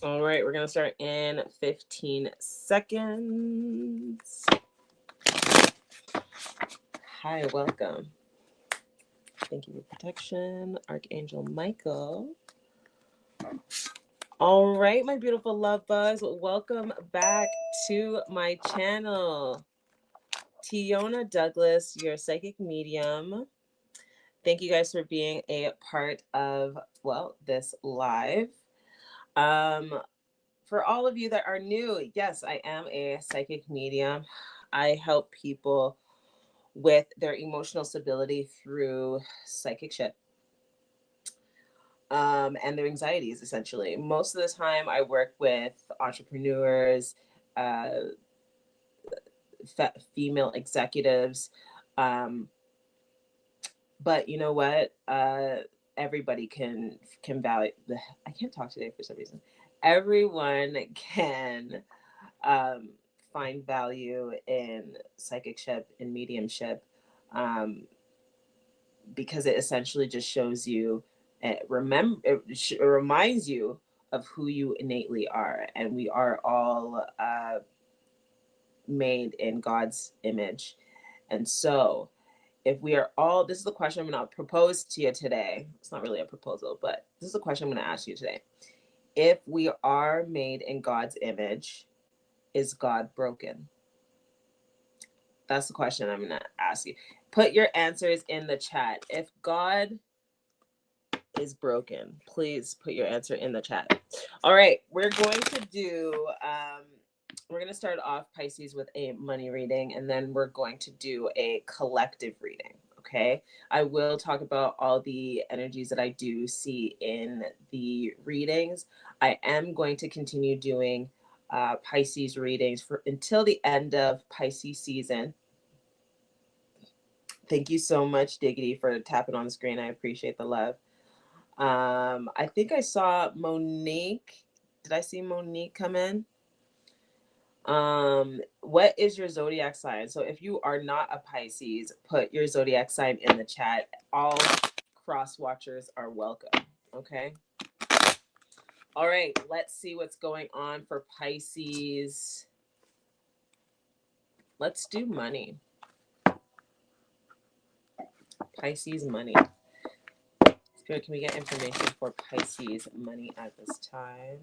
All right, we're going to start in 15 seconds. Hi, welcome. Thank you for protection, Archangel Michael. All right, my beautiful love buzz, welcome back to my channel. Tiona Douglas, your psychic medium. Thank you guys for being a part of, well, this live. For all of you that are new, yes, I am a psychic medium. I help people with their emotional stability through psychic shit, and their anxieties, essentially. Most of the time, I work with entrepreneurs, uh, female executives. Um, but you know what? Everybody can value. I can't talk today for some reason. Everyone can um, find value in psychicship and mediumship, um, because it essentially just shows you, it reminds you of who you innately are, and we are all made in God's image. And so, if we are all, this is the question I'm going to propose to you today. It's not really a proposal, but this is the question I'm going to ask you today. If we are made in God's image, is God broken? That's the question I'm going to ask you. Put your answers in the chat. If God is broken, please put your answer in the chat. All right, we're going to do, we're going to start off, Pisces, with a money reading, and then we're going to do a collective reading. Okay, I will talk about all the energies that I do see in the readings. I am going to continue doing Pisces readings for until the end of Pisces season. Thank you so much, Diggity, for tapping on the screen. I appreciate the love. I think I saw Monique. Did I see Monique come in? What is your zodiac sign? So if you are not a Pisces, put your zodiac sign in the chat. All cross watchers are welcome. Okay. All right, let's see what's going on for Pisces. Let's do money. Pisces money. Spirit, can we get information for Pisces money at this time?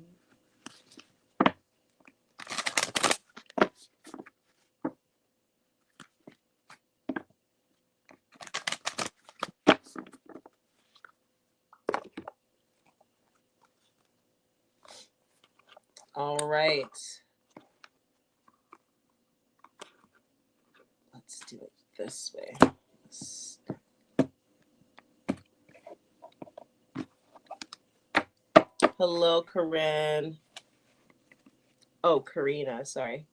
All right. Let's do it this way. Hello, Corinne. Oh, Karina, sorry.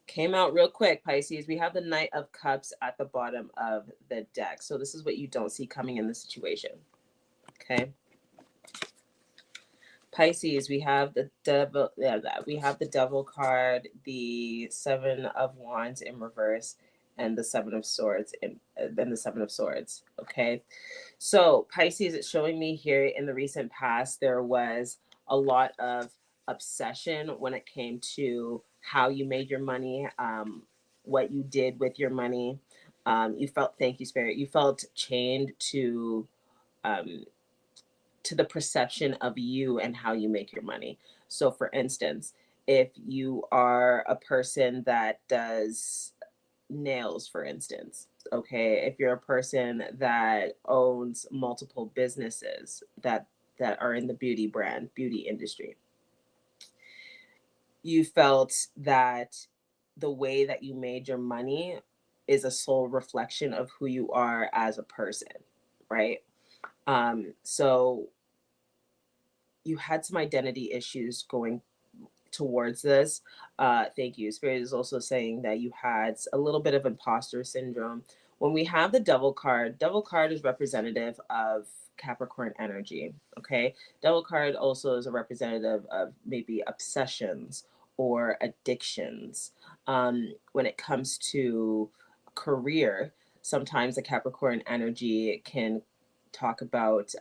Came out real quick, Pisces. We have the Knight of Cups at the bottom of the deck. So this is what you don't see coming in the situation. Okay. Pisces, we have the devil. Yeah, we have the Devil card, the Seven of Wands in reverse, and the Seven of Swords, and then the Seven of Swords. Okay. So Pisces, it's showing me here in the recent past, there was a lot of obsession when it came to how you made your money, what you did with your money. You felt, thank you, Spirit, you felt chained um, to the perception of you and how you make your money. So, for instance, if you are a person that does nails, for instance, okay, if you're a person that owns multiple businesses that are in the beauty industry, you felt that the way that you made your money is a sole reflection of who you are as a person, right? So you had some identity issues going towards this. Thank you. Spirit is also saying that you had a little bit of imposter syndrome. When we have the Devil card is representative of Capricorn energy. Okay. Devil card also is a representative of maybe obsessions or addictions when it comes to career. sometimes the Capricorn energy can talk about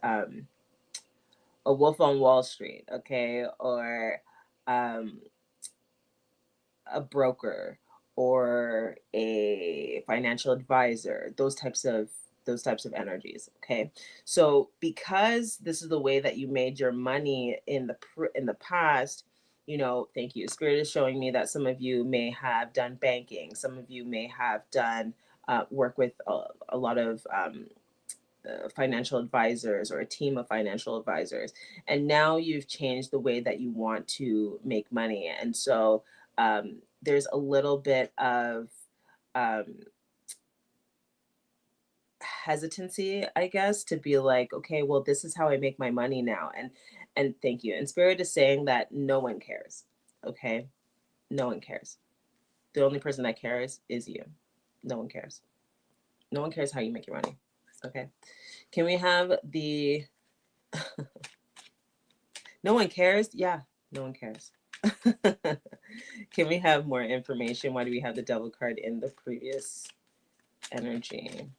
a wolf on Wall Street, okay, or um, a broker or a financial advisor, those types of energies. Okay, so because this is the way that you made your money in the past, thank you, spirit is showing me that some of you may have done banking, some of you may have done work with a lot of financial advisors or a team of financial advisors, and now you've changed the way that you want to make money. And so there's a little bit of um, hesitancy, I guess, to be like, okay, well, this is how I make my money now. And thank you, and spirit is saying that no one cares. Okay, no one cares. The only person that cares is you. No one cares. No one cares how you make your money. Okay, can we have the no one cares? Yeah, no one cares. Can we have more information? Why do we have the devil card in the previous energy?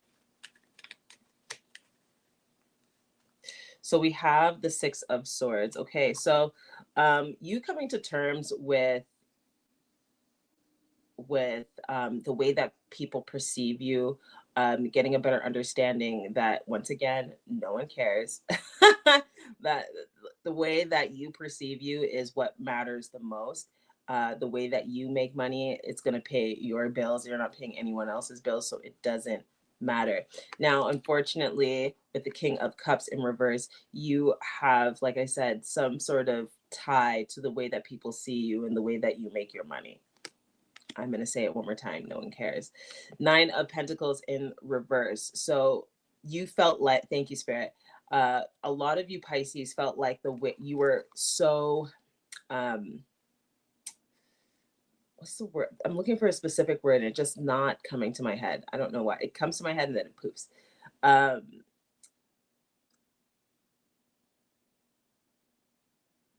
So we have the Six of Swords. Okay, so you coming to terms with the way that people perceive you, getting a better understanding that, once again, no one cares. That the way that you perceive you is what matters the most. The way that you make money, it's going to pay your bills. You're not paying anyone else's bills, so it doesn't matter. Now, unfortunately, with the King of Cups in reverse, you have, like I said, some sort of tie to the way that people see you and the way that you make your money. I'm going to say it one more time. No one cares. Nine of Pentacles in reverse. So you felt like, thank you, Spirit. A lot of you Pisces felt like the way you were so, what's the word? I'm looking for a specific word and it's just not coming to my head. I don't know why. It comes to my head and then it poofs.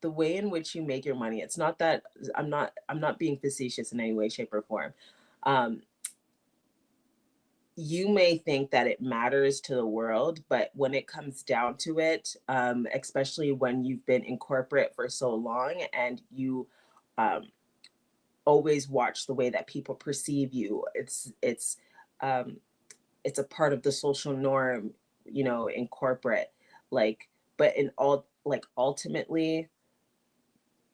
The way in which you make your money, it's not that I'm not being facetious in any way, shape, or form. You may think that it matters to the world, but when it comes down to it, especially when you've been in corporate for so long and you um, always watch the way that people perceive you, um, it's a part of the social norm, in corporate. Like, but in all, like, ultimately,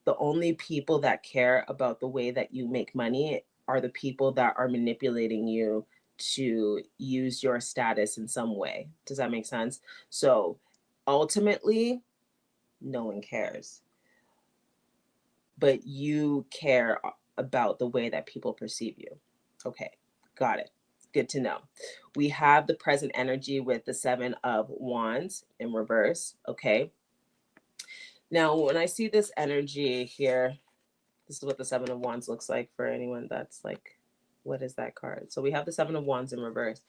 the only people that care about the way that you make money are the people that are manipulating you to use your status in some way. Does that make sense? So ultimately, no one cares, but you care about the way that people perceive you. Okay, got it. Good to know. We have the present energy with the Seven of Wands in reverse. Okay. Now, when I see this energy here, this is what the Seven of Wands looks like for anyone that's like, what is that card? So we have the Seven of Wands in reverse.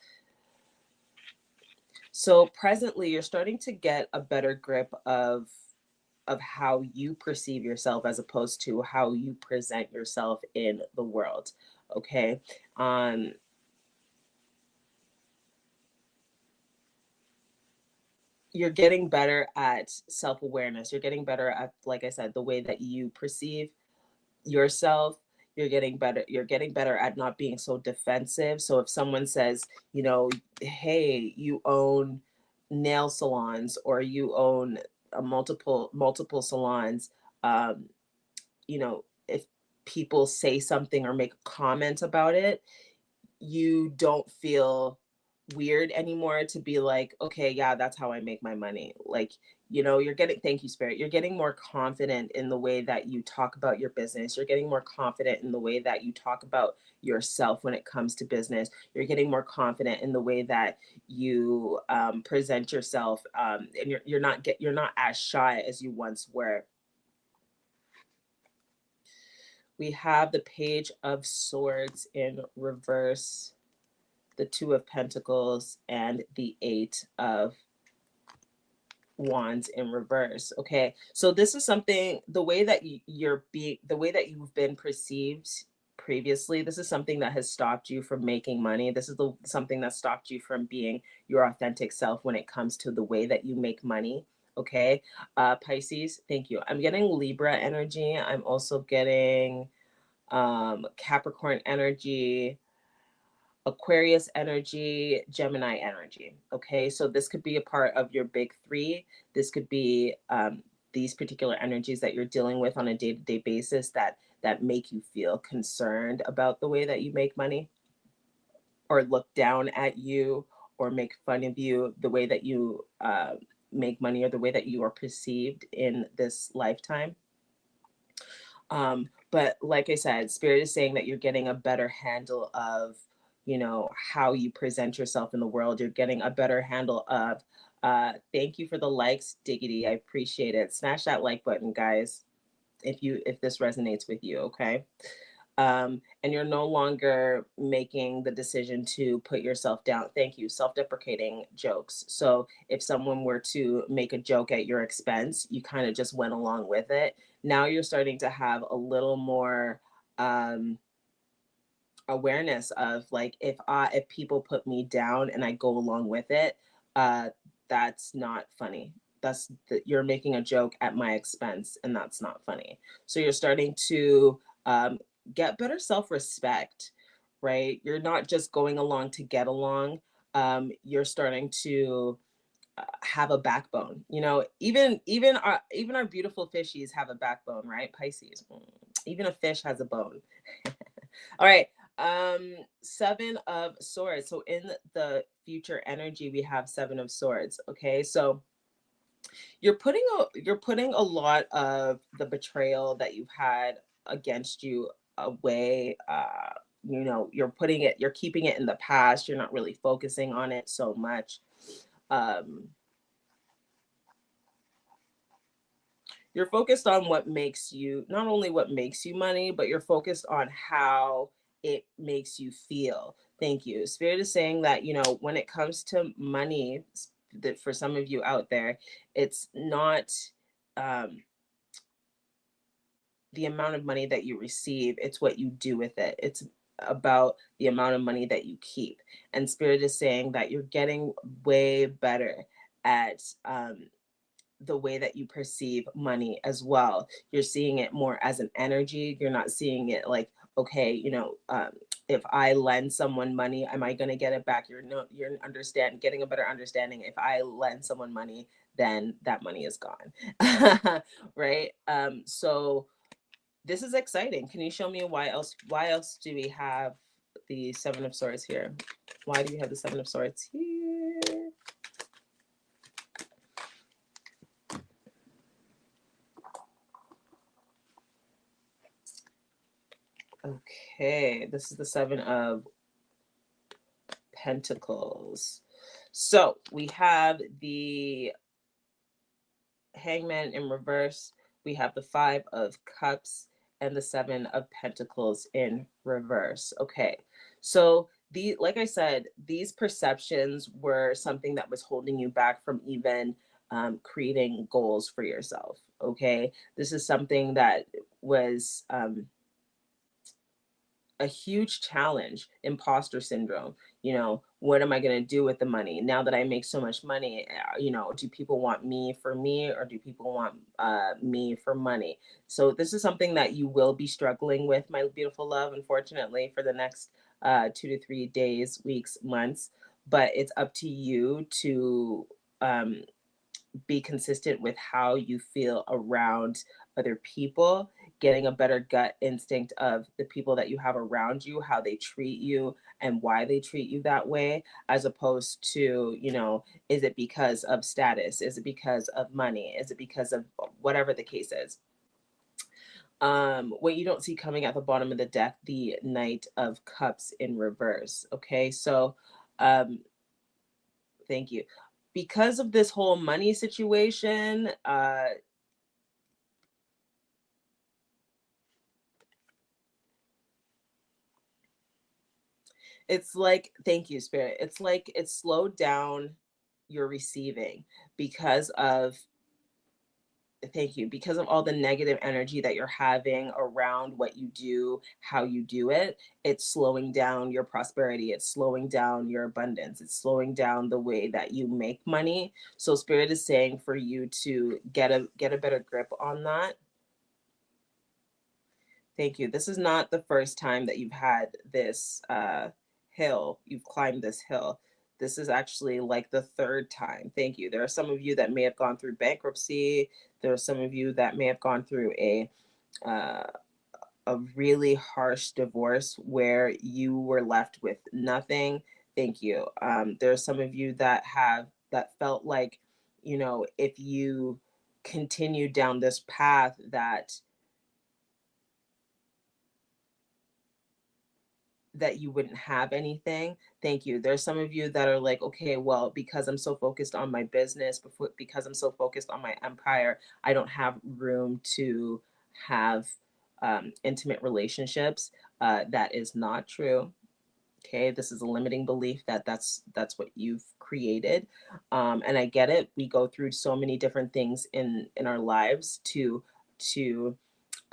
So presently, you're starting to get a better grip of how you perceive yourself as opposed to how you present yourself in the world. Okay. You're getting better at self-awareness. You're getting better at, like I said, the way that you perceive yourself. You're getting better at not being so defensive. So if someone says, hey, you own nail salons or you own a multiple salons, if people say something or make a comment about it, you don't feel weird anymore to be like, okay, yeah, that's how I make my money. Like, you're getting, thank you, Spirit. You're getting more confident in the way that you talk about your business. You're getting more confident in the way that you talk about yourself when it comes to business. You're getting more confident in the way that you present yourself, and you're not as shy as you once were. We have the Page of Swords in reverse, the Two of Pentacles, and the Eight of Wands in reverse. Okay, so this is something, the way that you've been perceived previously. This is something that has stopped you from making money. This is something that stopped you from being your authentic self when it comes to the way that you make money. Okay. Pisces, thank you. I'm getting Libra energy. I'm also getting Capricorn energy, Aquarius energy, Gemini energy. Okay, so this could be a part of your big three. This could be these particular energies that you're dealing with on a day-to-day basis that make you feel concerned about the way that you make money, or look down at you, or make fun of you, the way that you make money, or the way that you are perceived in this lifetime. But like I said, Spirit is saying that you're getting a better handle of, how you present yourself in the world. You're getting a better handle of, thank you for the likes, Diggity. I appreciate it. Smash that like button, guys, if this resonates with you, okay? And you're no longer making the decision to put yourself down. Thank you. Self-deprecating jokes. So if someone were to make a joke at your expense, you kind of just went along with it. Now you're starting to have a little more awareness of, like, if people put me down and I go along with it, that's not funny. You're making a joke at my expense, and that's not funny. So you're starting to get better self-respect, right? You're not just going along to get along. You're starting to have a backbone. Even our beautiful fishies have a backbone, right? Pisces. Even a fish has a bone. All right. Seven of Swords. So in the future energy, we have Seven of Swords. Okay, so you're putting a lot of the betrayal that you've had against you away. You're keeping it in the past. You're not really focusing on it so much. You're focused on not only what makes you money, but you're focused on how it makes you feel. Thank you. Spirit is saying that, when it comes to money, that for some of you out there, it's not the amount of money that you receive, it's what you do with it. It's about the amount of money that you keep. And Spirit is saying that you're getting way better at the way that you perceive money as well. You're seeing it more as an energy. You're not seeing it like, okay, if I lend someone money, am I going to get it back? You're getting a better understanding. If I lend someone money, then that money is gone. Right? So this is exciting. Can you show me why else do we have the Seven of Swords here? Why do we have the Seven of Swords here? Okay, this is the Seven of Pentacles. So we have the Hangman in reverse. We have the Five of Cups and the Seven of Pentacles in reverse. Okay, so like I said, these perceptions were something that was holding you back from even creating goals for yourself. Okay, this is something that was a huge challenge. Imposter syndrome. What am I going to do with the money now that I make so much money? Do people want me, or do people want me for money? So this is something that you will be struggling with, my beautiful love, unfortunately, for the next 2 to 3 days, weeks, months. But it's up to you to be consistent with how you feel around other people, getting a better gut instinct of the people that you have around you, how they treat you and why they treat you that way, as opposed to, is it because of status? Is it because of money? Is it because of whatever the case is? What you don't see coming at the bottom of the deck, the Knight of Cups in reverse. Okay, so thank you. Because of this whole money situation, it's like, thank you, Spirit. It's like it slowed down your receiving because of thank you, because of all the negative energy that you're having around what you do, how you do it, it's slowing down your prosperity, it's slowing down your abundance, it's slowing down the way that you make money. So spirit is saying for you to get a better grip on that. Thank you. This is not the first time that you've had this hill, you've climbed this hill. This is actually like the third time. Thank you. There are some of you that may have gone through bankruptcy. There are some of you that may have gone through uh, a really harsh divorce where you were left with nothing. Thank you. There are some of you that felt like, if you continue down this path that you wouldn't have anything. Thank you. There's some of you that are like, okay, well, because I'm so focused on my business, because I'm so focused on my empire, I don't have room to have intimate relationships. That is not true. Okay, this is a limiting belief that's what you've created, and I get it. We go through so many different things in our lives to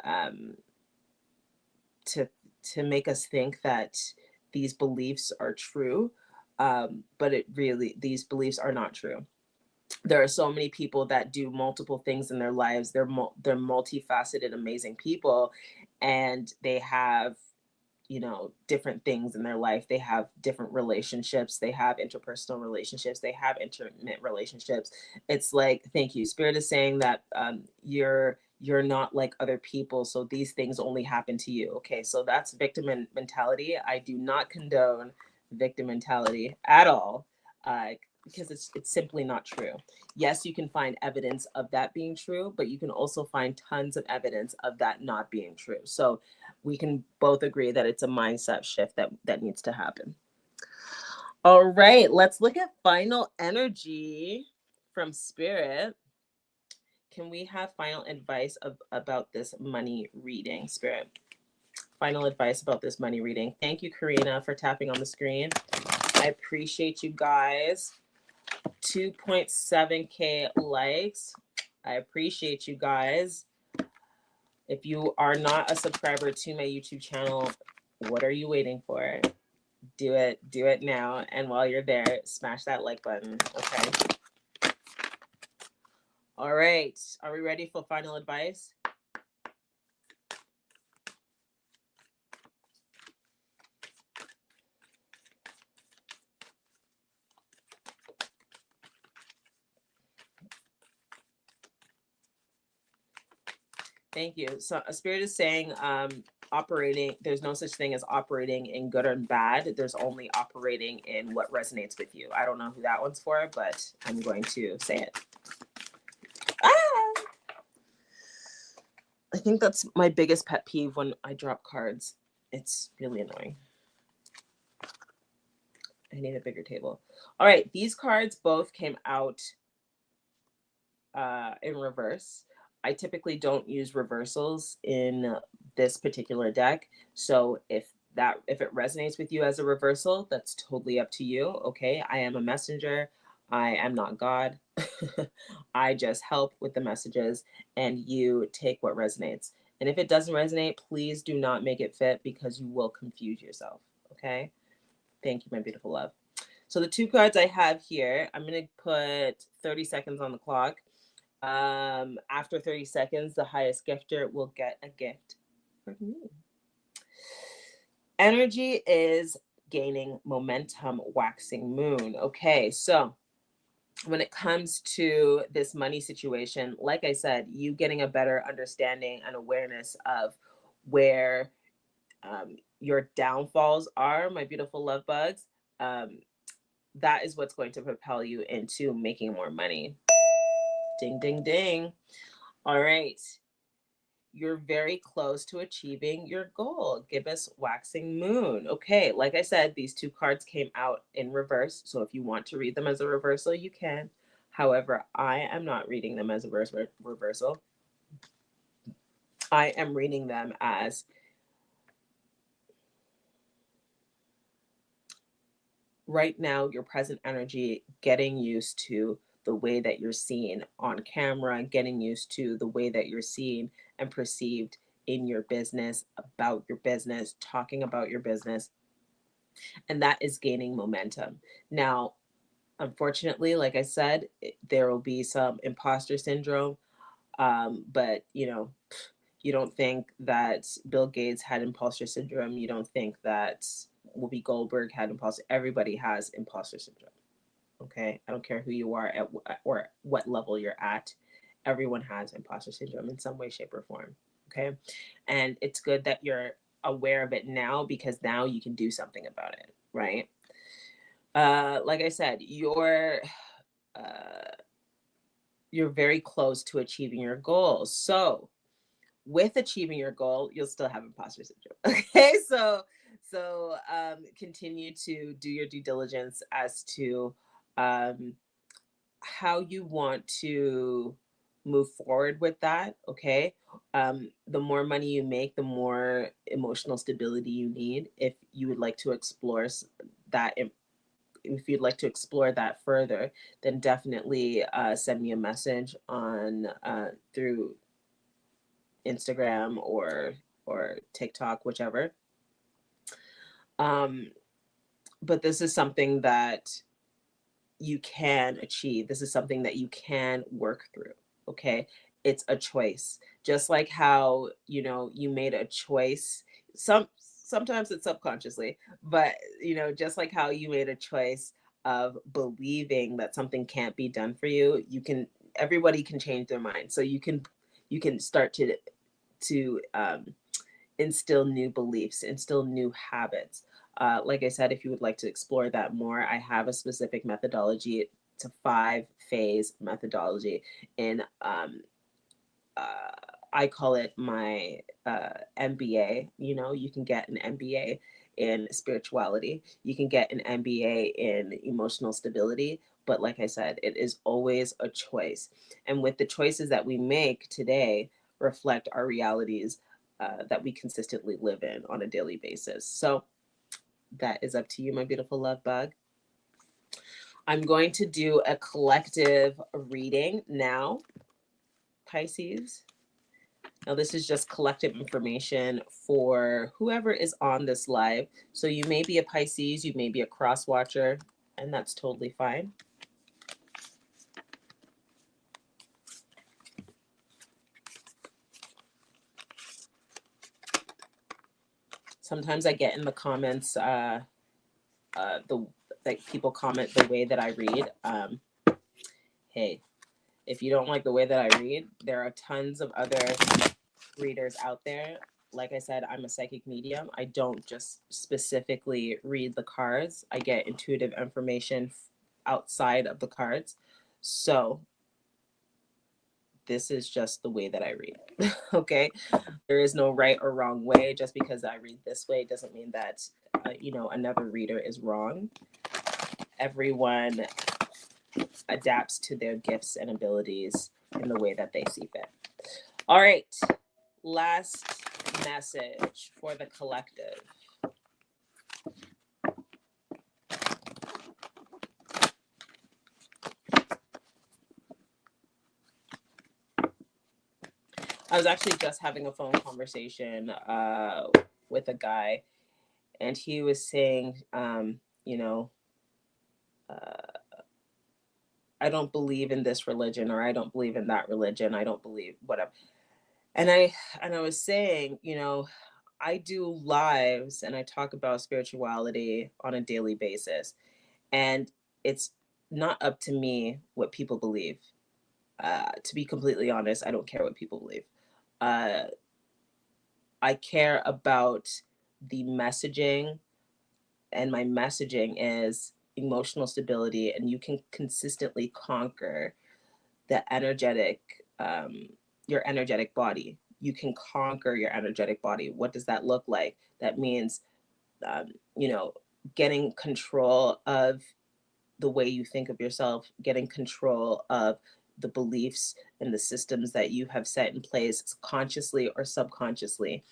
um, to to make us think that these beliefs are true, but these beliefs are not true. There are so many people that do multiple things in their lives. They're multifaceted, amazing people, and they have different things in their life. They have different relationships, they have interpersonal relationships, they have intimate relationships. It's like, thank you, spirit is saying that you're not like other people, so these things only happen to you. Okay, so that's victim mentality. I do not condone victim mentality at all, because it's simply not true. Yes, you can find evidence of that being true, but you can also find tons of evidence of that not being true. So we can both agree that it's a mindset shift that needs to happen. All right, let's look at final energy from spirit. Can we have final advice about this money reading, spirit? Final advice about this money reading. Thank you, Karina, for tapping on the screen. I appreciate you guys. 2.7K likes. I appreciate you guys. If you are not a subscriber to my YouTube channel, what are you waiting for? Do it now. And while you're there, smash that like button. Okay. All right. Are we ready for final advice? Thank you. So a spirit is saying operating, there's no such thing as operating in good and bad. There's only operating in what resonates with you. I don't know who that one's for, but I'm going to say it. I think that's my biggest pet peeve when I drop cards. It's really annoying. I need a bigger table. All right, these cards both came out in reverse. I typically don't use reversals in this particular deck. So if it resonates with you as a reversal, that's totally up to you. Okay, I am a messenger. I am not God. I just help with the messages, and you take what resonates. And if it doesn't resonate, please do not make it fit, because you will confuse yourself. Okay. Thank you, my beautiful love. So the two cards I have here, I'm going to put 30 seconds on the clock. After 30 seconds, the highest gifter will get a gift from me. Energy is gaining momentum, waxing moon. Okay, so when it comes to this money situation, like I said, you getting a better understanding and awareness of where your downfalls are, my beautiful love bugs. That is what's going to propel you into making more money. Ding, ding, ding. All right. You're very close to achieving your goal. Give us waxing moon. Okay, like I said, these two cards came out in reverse. So if you want to read them as a reversal, you can. However, I am not reading them as a reversal. I am reading them as right now, your present energy, getting used to the way that you're seen on camera, getting used to the way that you're seen and perceived in your business, about your business, talking about your business. And that is gaining momentum. Now, unfortunately, like I said, there will be some imposter syndrome. But you don't think that Bill Gates had imposter syndrome. You don't think that Whoopi Goldberg had imposter. Everybody has imposter syndrome. Okay, I don't care who you are at or what level you're at. Everyone has imposter syndrome in some way, shape, or form. Okay, and it's good that you're aware of it now, because now you can do something about it, right? Like I said, uh, you're very close to achieving your goals. So with achieving your goal, you'll still have imposter syndrome. Okay, so continue to do your due diligence as to um, how you want to move forward with that. Okay, the more money you make, the more emotional stability you need. If you would like to explore that, if you'd like to explore that further, then definitely send me a message on through Instagram or TikTok, whichever. Um, but this is something that you can achieve. This is something that you can work through. Okay, it's a choice. Just like how you made a choice. Sometimes it's subconsciously, but just like how you made a choice of believing that something can't be done for you, you can. Everybody can change their mind, so you can start to instill new beliefs, instill new habits. Like I said, if you would like to explore that more, I have a specific methodology. It's a 5-phase methodology. And uh, I call it my MBA. You can get an MBA in spirituality, you can get an MBA in emotional stability. But like I said, it is always a choice. And with the choices that we make today, reflect our realities that we consistently live in on a daily basis. So that is up to you, my beautiful love bug. I'm going to do a collective reading now, Pisces. Now, this is just collective information for whoever is on this live. So you may be a Pisces, you may be a cross watcher, and that's totally fine. Sometimes I get in the comments the like people comment the way that I read. Hey, if you don't like the way that I read, there are tons of other readers out there. Like I said, I'm a psychic medium. I don't just specifically read the cards. I get intuitive information outside of the cards. So this is just the way that I read. Okay, there is no right or wrong way. Just because I read this way doesn't mean that another reader is wrong. Everyone adapts to their gifts and abilities in the way that they see fit. All right, last message for the collective. I was actually just having a phone conversation with a guy, and he was saying, I don't believe in this religion, or I don't believe in that religion. I don't believe whatever. And I was saying, I do lives and I talk about spirituality on a daily basis, and it's not up to me what people believe. To be completely honest, I don't care what people believe. Uh, I care about the messaging, and my messaging is emotional stability, and you can consistently conquer the your energetic body. You can conquer your energetic body. What does that look like? That means, um, you know, getting control of the way you think of yourself, getting control of the beliefs and the systems that you have set in place consciously or subconsciously.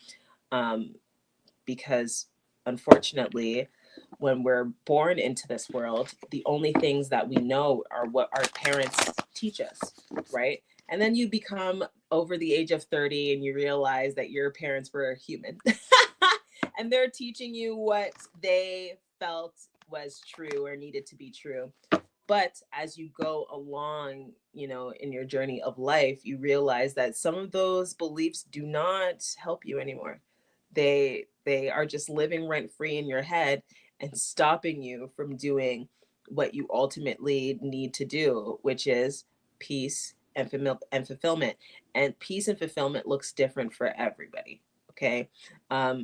Because unfortunately, when we're born into this world, the only things that we know are what our parents teach us, right? And then you become over the age of 30 and you realize that your parents were human and they're teaching you what they felt was true or needed to be true. But as you go along, in your journey of life, you realize that some of those beliefs do not help you anymore. They are just living rent free in your head and stopping you from doing what you ultimately need to do, which is peace and fulfillment. And peace and fulfillment looks different for everybody. Okay.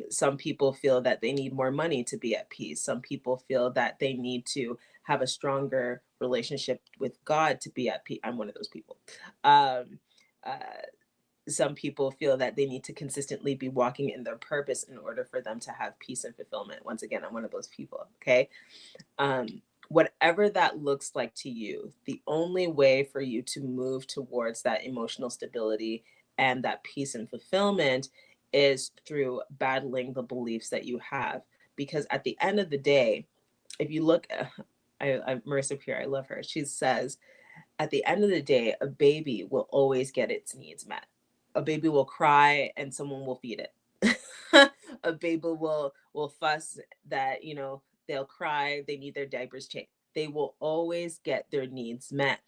Some people feel that they need more money to be at peace. Some people feel that they need to have a stronger relationship with God to be at peace. I'm one of those people. Um, uh, some people feel that they need to consistently be walking in their purpose in order for them to have peace and fulfillment. Once again, I'm one of those people. Okay. Whatever that looks like to you, the only way for you to move towards that emotional stability and that peace and fulfillment is through battling the beliefs that you have. Because at the end of the day, if you look, Marissa Peer, I love her. She says, at the end of the day, a baby will always get its needs met. A baby will cry and someone will feed it. A baby will fuss that, they'll cry, they need their diapers changed. They will always get their needs met.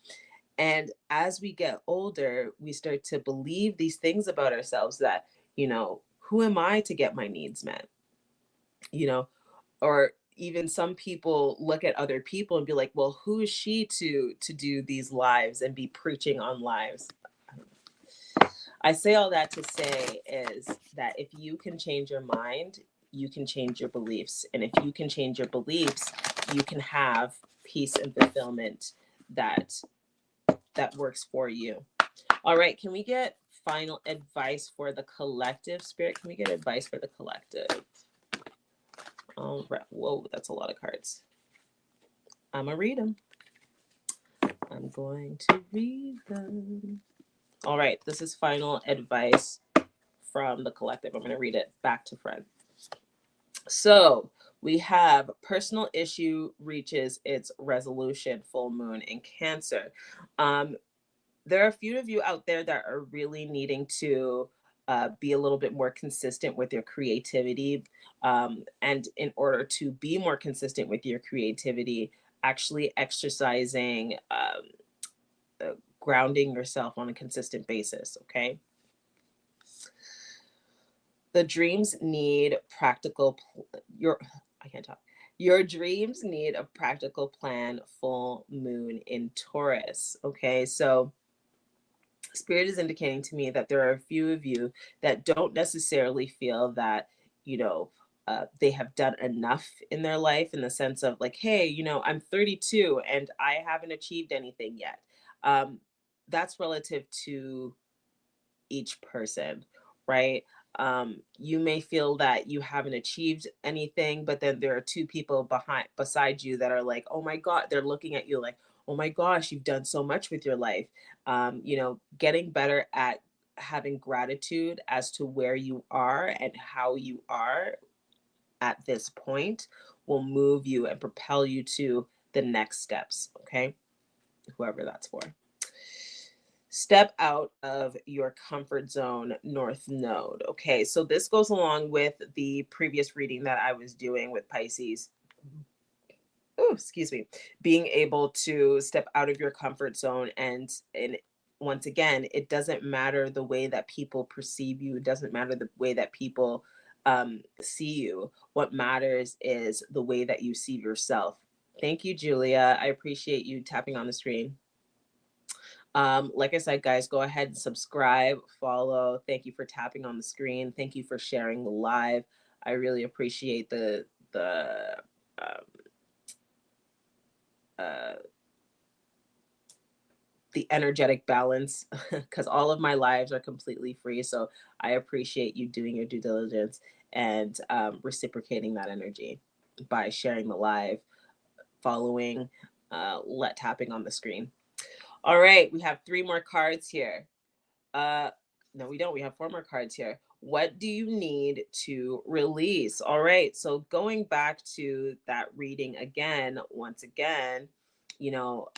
And as we get older, we start to believe these things about ourselves that, who am I to get my needs met? Or even some people look at other people and be like, well, who is she to do these lives and be preaching on lives? I say all that to say is that if you can change your mind, you can change your beliefs. And if you can change your beliefs, you can have peace and fulfillment that works for you. All right, can we get final advice for the collective? Spirit, can we get advice for the collective? All right. Whoa, that's a lot of cards. I'm going to read them. I'm going to read them. All right, this is final advice from the collective. I'm going to read it back to Fred. So we have personal issue reaches its resolution, full moon in Cancer. There are a few of you out there that are really needing to be a little bit more consistent with your creativity. And in order to be more consistent with your creativity, actually exercising, grounding yourself on a consistent basis. Okay. The dreams need practical, I can't talk. Your dreams need a practical plan, full moon in Taurus. Okay. So Spirit is indicating to me that there are a few of you that don't necessarily feel that, they have done enough in their life, in the sense of like, hey, I'm 32 and I haven't achieved anything yet. That's relative to each person, right? You may feel that you haven't achieved anything, but then there are two people beside you that are like, oh my God, they're looking at you like, oh my gosh, you've done so much with your life. Getting better at having gratitude as to where you are and how you are at this point will move you and propel you to the next steps. Okay. Whoever that's for. Step out of your comfort zone, North Node. Okay, so this goes along with the previous reading that I was doing with Pisces. Oh, excuse me. Being able to step out of your comfort zone, and once again, it doesn't matter the way that people perceive you. It doesn't matter the way that people see you. What matters is the way that you see yourself. Thank you, Julia. I appreciate you tapping on the screen. Like I said, guys, go ahead and subscribe, follow. Thank you for tapping on the screen. Thank you for sharing the live. I really appreciate the um, uh, the energetic balance, because all of my lives are completely free. So I appreciate you doing your due diligence and reciprocating that energy by sharing the live, following, tapping on the screen. All right, we have 3 more cards here. No, we don't. We have 4 more cards here. What do you need to release? All right. So going back to that reading again, once again, you know,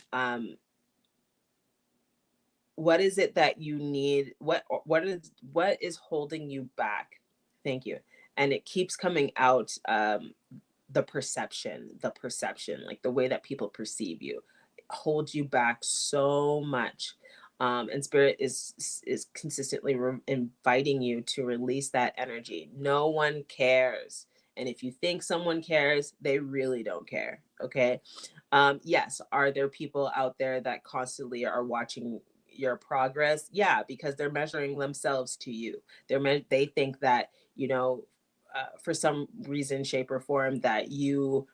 what is it that you need? What is holding you back? Thank you. And it keeps coming out. The perception, like the way that people perceive you, holds you back so much. And spirit is consistently inviting you to release that energy. No one cares, and if you think someone cares, they really don't care. Okay. Yes, are there people out there that constantly are watching your progress? Yeah, because they're measuring themselves to you. They think that, for some reason, shape, or form, that you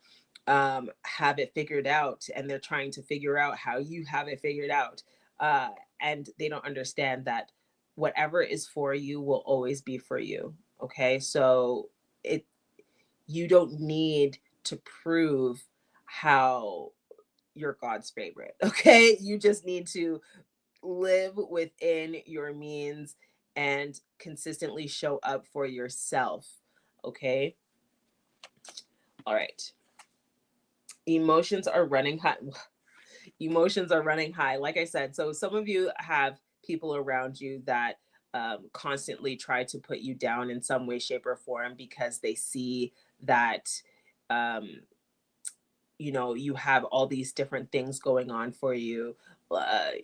have it figured out, and they're trying to figure out how you have it figured out. Uh, and they don't understand that whatever is for you will always be for you. Okay. So it you don't need to prove how you're God's favorite. Okay. You just need to live within your means and consistently show up for yourself. Okay. All right. Emotions are running high. Emotions are running high. Like I said, so some of you have people around you that constantly try to put you down in some way, shape, or form because they see that um, you have all these different things going on for you.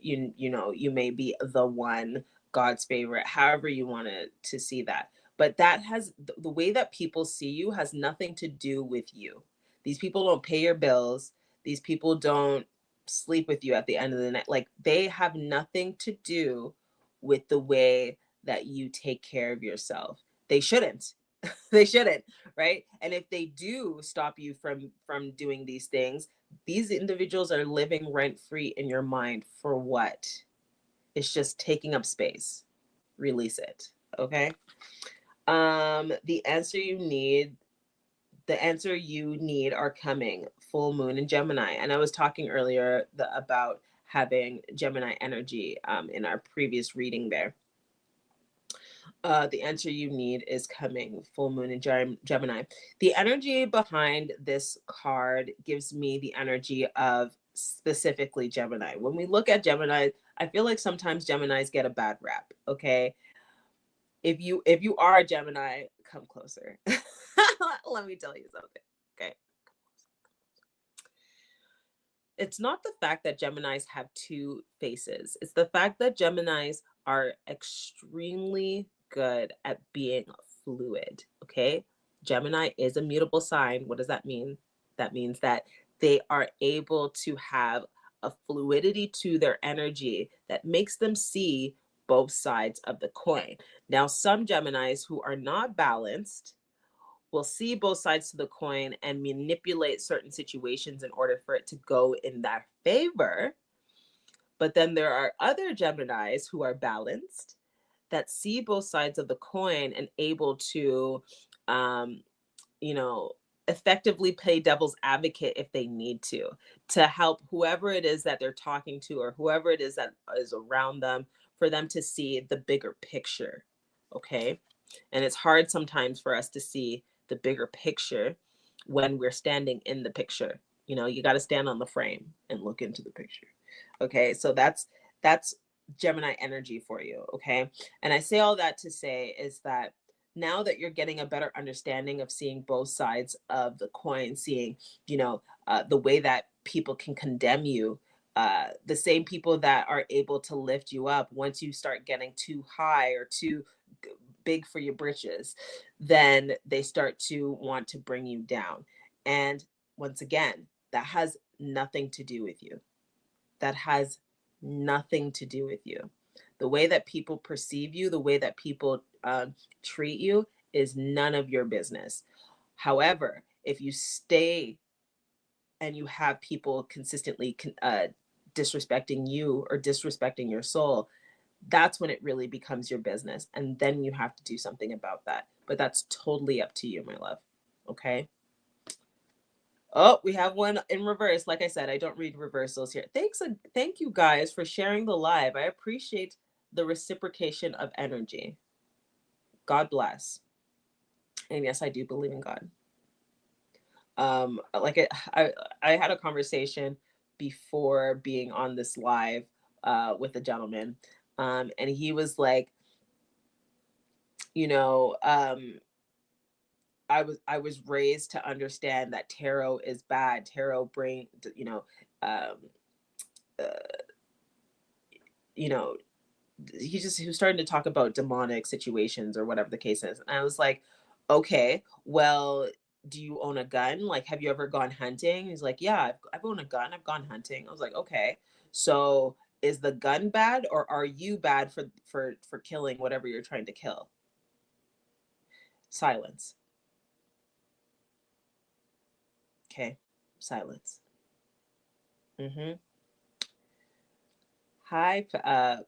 You may be the one, God's favorite, however you want to see that. But that has the way that people see you has nothing to do with you. These people don't pay your bills. These people don't sleep with you at the end of the night. Like, they have nothing to do with the way that you take care of yourself. They shouldn't. They shouldn't, right? And if they do stop you from doing these things, these individuals are living rent free in your mind. For what? It's just taking up space. Release it. Okay. The answer you need are coming. Full moon in Gemini. And I was talking earlier about having Gemini energy in our previous reading there. The answer you need is coming. Full moon in Gemini. The energy behind this card gives me the energy of specifically Gemini. When we look at Gemini, I feel like sometimes Geminis get a bad rap. Okay. If you are a Gemini, come closer. Let me tell you something. Okay. It's not the fact that Geminis have two faces. It's the fact that Geminis are extremely good at being fluid. Okay. Gemini is a mutable sign. What does that mean? That means that they are able to have a fluidity to their energy that makes them see both sides of the coin. Now, some Geminis who are not balanced will see both sides to the coin and manipulate certain situations in order for it to go in their favor. But then there are other Geminis who are balanced that see both sides of the coin and able to, um, you know, effectively play devil's advocate if they need to help whoever it is that they're talking to or whoever it is that is around them, for them to see the bigger picture. Okay. And it's hard sometimes for us to see the bigger picture when we're standing in the picture. You got to stand on the frame and look into the picture. Okay. So that's Gemini energy for you. Okay. And I say all that to say is that now that you're getting a better understanding of seeing both sides of the coin, seeing, the way that people can condemn you, the same people that are able to lift you up once you start getting too high or too big for your britches, then they start to want to bring you down. And once again, that has nothing to do with you. That has nothing to do with you. The way that people perceive you, the way that people treat you is none of your business. However, if you stay and you have people consistently disrespecting you or disrespecting your soul, that's when it really becomes your business. And then you have to do something about that. But that's totally up to you, my love. Okay. Oh, we have one in reverse. Like I said, I don't read reversals here. Thank you guys for sharing the live. I appreciate the reciprocation of energy. God bless. And yes, I do believe in God. Like I had a conversation before being on this live with a gentleman, and he was like, you know, I was raised to understand that tarot is bad. Tarot brain, um, uh, you know, he was starting to talk about demonic situations or whatever the case is, and I was like, okay, well, do you own a gun? Like, have you ever gone hunting? He's like, yeah, I've owned a gun, I've gone hunting. I was like, okay, so is the gun bad, or are you bad for killing whatever you're trying to kill? Silence. Okay, silence. Mm-hmm. Hi,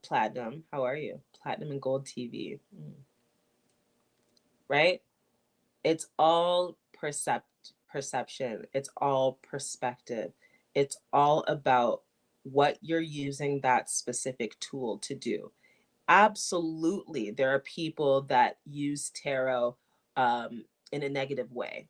Platinum. How are you? Platinum and Gold TV. Right? It's all perception. It's all perspective. It's all about what you're using that specific tool to do. Absolutely, there are people that use tarot in a negative way.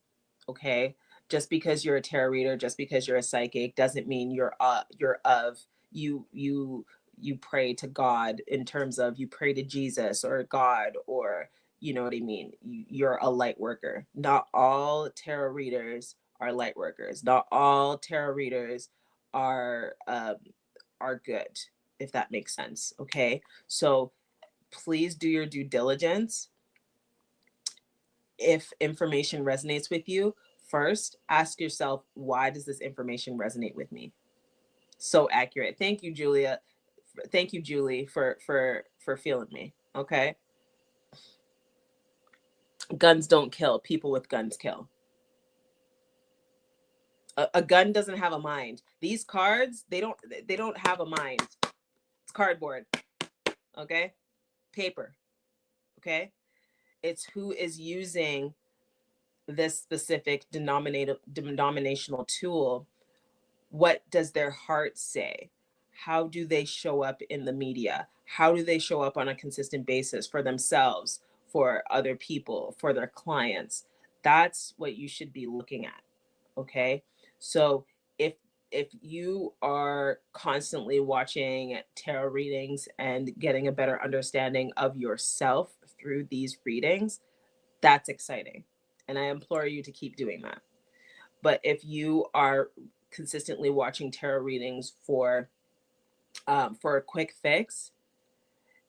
Okay, just because you're a tarot reader, just because you're a psychic, doesn't mean you're of you pray to God, in terms of you pray to Jesus or God, or you know what I mean. You're a light worker. Not all tarot readers are light workers. Not all tarot readers are good, if that makes sense. Okay, so please do your due diligence. If information resonates with you, first ask yourself, why does this information resonate with me? So accurate. Thank you, Julia. Thank you, Julie, for feeling me. Okay. Guns don't kill. People with guns kill. A gun doesn't have a mind. These cards, they don't have a mind. It's cardboard. Okay. Paper. Okay. It's who is using this specific denominational tool. What does their heart say? How do they show up in the media? How do they show up on a consistent basis for themselves, for other people, for their clients? That's what you should be looking at. Okay. So if you are constantly watching tarot readings and getting a better understanding of yourself through these readings, that's exciting. And I implore you to keep doing that. But if you are consistently watching tarot readings for a quick fix,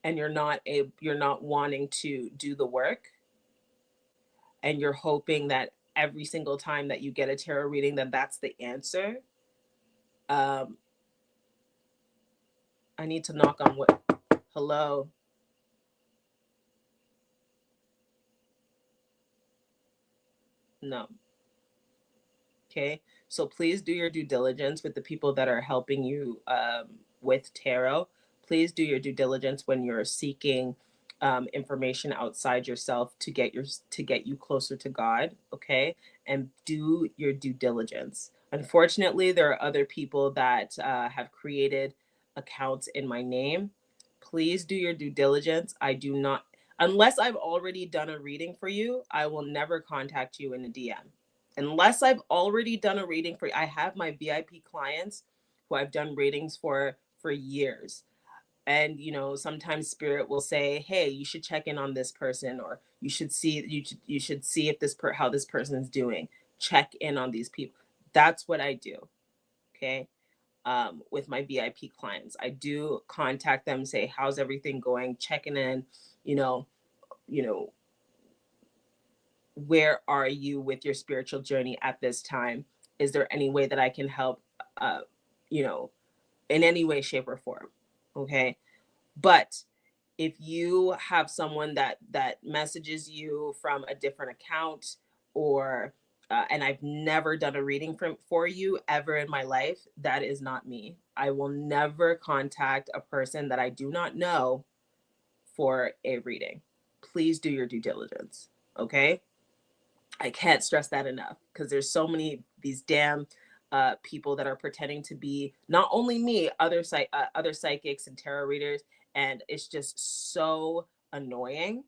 and you're not wanting to do the work, and you're hoping that every single time that you get a tarot reading, then that's the answer, um, I need to knock on wood. Hello. No. Okay. So please do your due diligence with the people that are helping you with tarot. Please do your due diligence when you're seeking information outside yourself to get you closer to God. Okay, and do your due diligence. Unfortunately, there are other people that have created accounts in my name. Please do your due diligence. I do not, unless I've already done a reading for you, I will never contact you in a DM. Unless I've already done a reading for you. I have my VIP clients who I've done readings for years. And sometimes spirit will say, hey, you should check in on this person, or you should see if how this person's doing. Check in on these people. That's what I do. Okay. With my VIP clients, I do contact them, say, how's everything going, checking in, you know you know where are you with your spiritual journey at this time? Is there any way that I can help, uh, you know, in any way, shape, or form? Okay. But if you have someone that messages you from a different account, or and I've never done a reading for you ever in my life, that is not me. I will never contact a person that I do not know for a reading. Please do your due diligence. Okay. I can't stress that enough, because there's so many these damn people that are pretending to be not only me, other psychics and tarot readers, and it's just so annoying.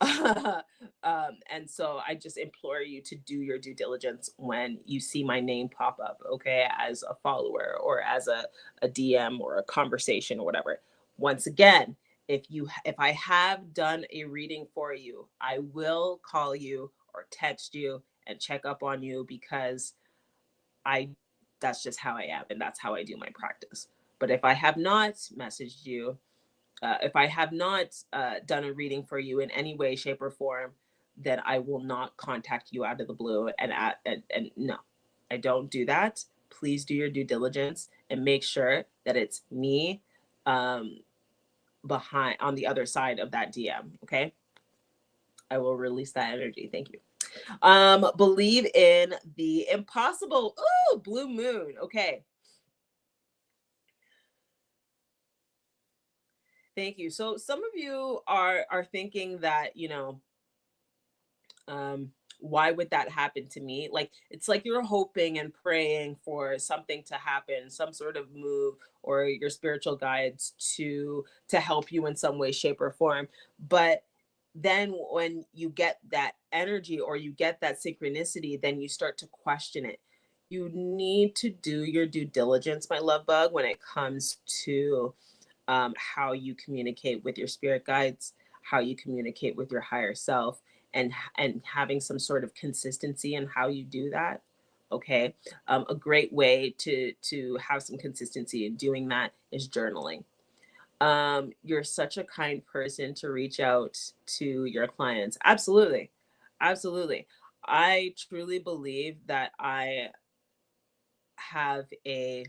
And so I just implore you to do your due diligence when you see my name pop up, okay, as a follower or as a DM or a conversation or whatever. Once again, if I have done a reading for you, I will call you or text you and check up on you, because I that's just how I am and that's how I do my practice. But if I have not messaged you, if I have not done a reading for you in any way, shape, or form, then I will not contact you out of the blue. And no, I don't do that. Please do your due diligence and make sure that it's me um, behind on the other side of that DM. Okay, I will release that energy. Thank you. Believe in the impossible. Ooh, blue moon. Okay. Thank you. So some of you are thinking that, um why would that happen to me? Like, it's like you're hoping and praying for something to happen, some sort of move, or your spiritual guides to help you in some way, shape, or form. But then when you get that energy or you get that synchronicity, then you start to question it. You need to do your due diligence, my love bug, when it comes to how you communicate with your spirit guides, how you communicate with your higher self, and having some sort of consistency in how you do that. Okay, a great way to have some consistency in doing that is journaling. You're such a kind person to reach out to your clients. Absolutely, absolutely. I truly believe that I have a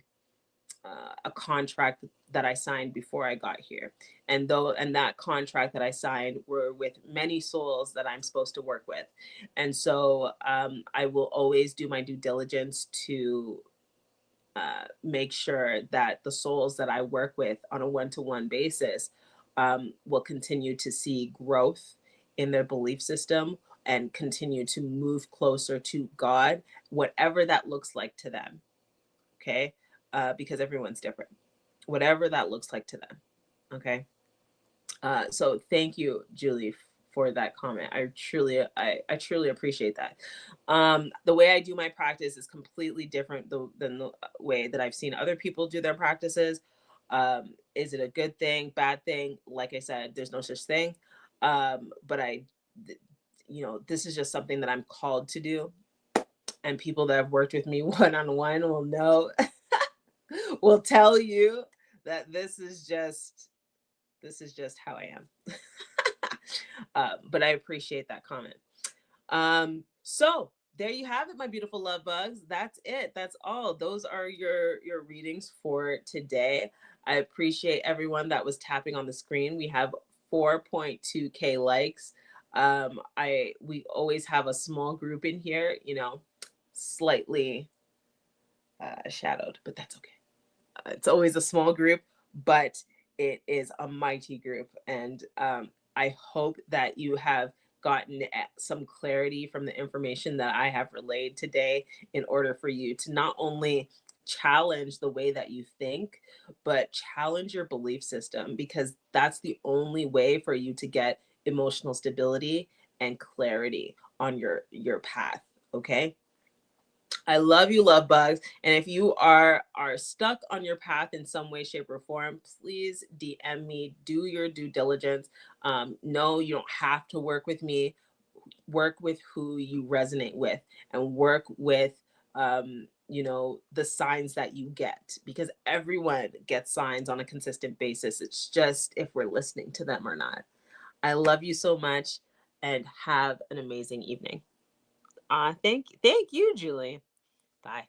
contract that I signed before I got here. And that contract that I signed were with many souls that I'm supposed to work with. And so I will always do my due diligence to make sure that the souls that I work with on a one-to-one basis will continue to see growth in their belief system and continue to move closer to God, whatever that looks like to them. Okay. Because everyone's different, whatever that looks like to them. Okay. So thank you, Julie, for that comment. I truly appreciate that. The way I do my practice is completely different than the way that I've seen other people do their practices. Is it a good thing, bad thing? Like I said, there's no such thing. But this is just something that I'm called to do. And people that have worked with me one on one will know, will tell you that this is just how I am. But I appreciate that comment. So there you have it, my beautiful love bugs. That's it. That's all. Those are your readings for today. I appreciate everyone that was tapping on the screen. We have 4.2K likes. We always have a small group in here, slightly shadowed, but that's okay. It's always a small group, but it is a mighty group. And I hope that you have gotten some clarity from the information that I have relayed today, in order for you to not only challenge the way that you think, but challenge your belief system, because that's the only way for you to get emotional stability and clarity on your path. Okay. I love you, love bugs. And if you are stuck on your path in some way, shape, or form, please DM me. Do your due diligence. No, you don't have to work with me. Work with who you resonate with, and work with the signs that you get, because everyone gets signs on a consistent basis. It's just if we're listening to them or not. I love you so much, and have an amazing evening. Thank you, Julie. Bye.